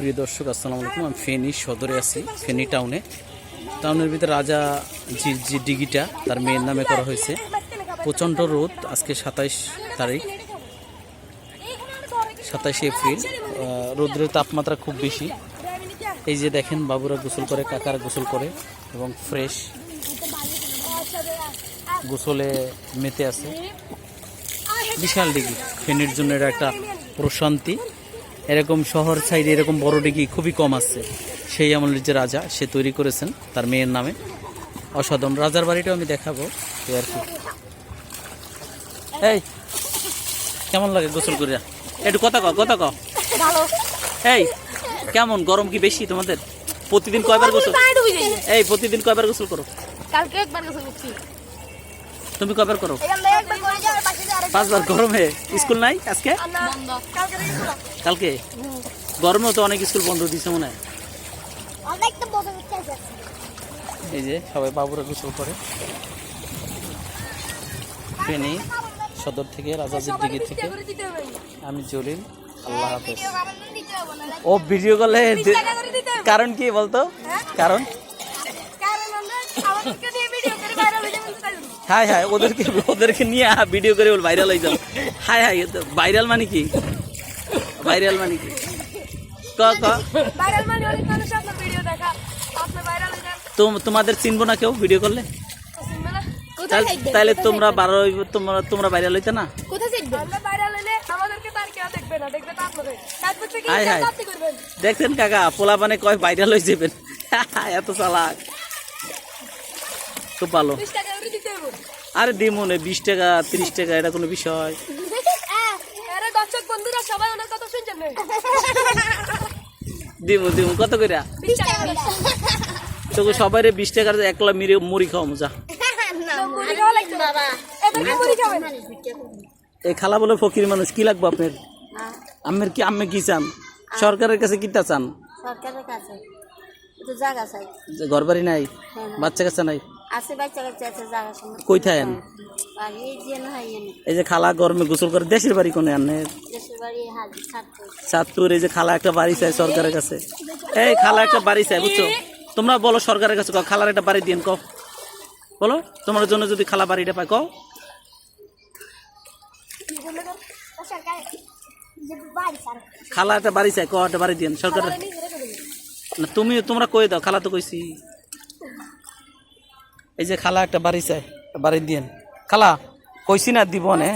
প্রিয় দর্শক আসসালামু আলাইকুম। আমি ফেনী সদরে আছি, ফেনী টাউনের ভিতরে রাজা যে ডিগিটা তার মেয়ের নামে করা হয়েছে। প্রচণ্ড রোদ, আজকে 27 তারিখ, 27 এপ্রিল। রোদ্রের তাপমাত্রা খুব বেশি। এই যে দেখেন বাবুরা গোসল করে, কাকারা গোসল করে এবং ফ্রেশ গোসলে মেতে আছে। বিশাল ডিগি, ফেনীর জন্য এটা একটা প্রশান্তি। এরকম শহর সাইডে এরকম বড় ডিগি খুবই কম আছে। সেই আমলের যে রাজা, সে তৈরি করেছেন তার মেয়ের নামে। অসাধারণ। রাজার বাড়িটাও আমি দেখাবো আর কি। এই কেমন লাগে গোসল করিয়া? একটু কথা কও। এই কেমন, গরম কি বেশি তোমাদের? প্রতিদিন কয়বার গোসল? এই প্রতিদিন কয়বার গোসল করো? কালকে একবার গোসল করছি। তুমি কয়বার করো? 5 বার। গরমে স্কুল নাই আজকে? কালকে গরমে তো অনেক স্কুল বন্ধ দিছে মনে হয়। এই যে সবাই বাবুরা গোসল করে। ফেনী সদর থেকে, রাজাজির দিকে থেকে আমি জলিল। আল্লাহ হাফেজ। ও ভিডিও কলে কারণ কি বলতো? কারণ হাই হাই ওদেরকে নিয়ে ভিডিও করে ভাইরাল হয়ে যাও। হাই হাই ভাইরাল মানে কি? ভাইরাল মানে কি? তোমাদের চিনবো না কেউ ভিডিও করলে? তাহলে তোমরা ভাইরাল হইতে না? দেখছেন কাকা, পোলা পানে কয় ভাইরাল হয়ে যাবেন। এত চালাক, খুব ভালো। আরে দিমনে 20 টাকা 30 টাকা, এটা কোনো বিষয়? দিমু কত করে? তোকে সবাই 20 টাকার একলা মুড়ি খাওয়া মজা। এই খালা বলে ফকির মানুষ, কি লাগবে আপনার? আম্মের কি চান? সরকারের কাছে কিটা চান? সরকারের কাছে তো জায়গা চাই। ঘর বাড়ি নাই? বাচ্চা কাচ্চা নাই? আছে, বাচ্চা কাচ্চা আছে, জায়গা সময় কই থাকেন? এই যে খালা গরমে গোসল করে। দেশের বাড়ি কোনে? আন্নের দেশের বাড়ি চাঁদপুর। এই যে খালা একটা বাড়ি চাই সরকারের কাছে। এই খালা একটা বাড়ি চাই, বুঝছো? তোমরা বলো সরকারের কাছে, কও খালার একটা বাড়ি দিন, কও বলো। তোমার জন্য যদি খালা বাড়িটা পায়, কও। খালা একটা বাড়ি চাই, কও একটা বাড়ি দিন সরকারের। না তোমরা কই দাও, খালা তো কইছি। এই যে খালা একটা বাড়ি চাই, বাড়ি দিন। খালা কইছি না দিব না।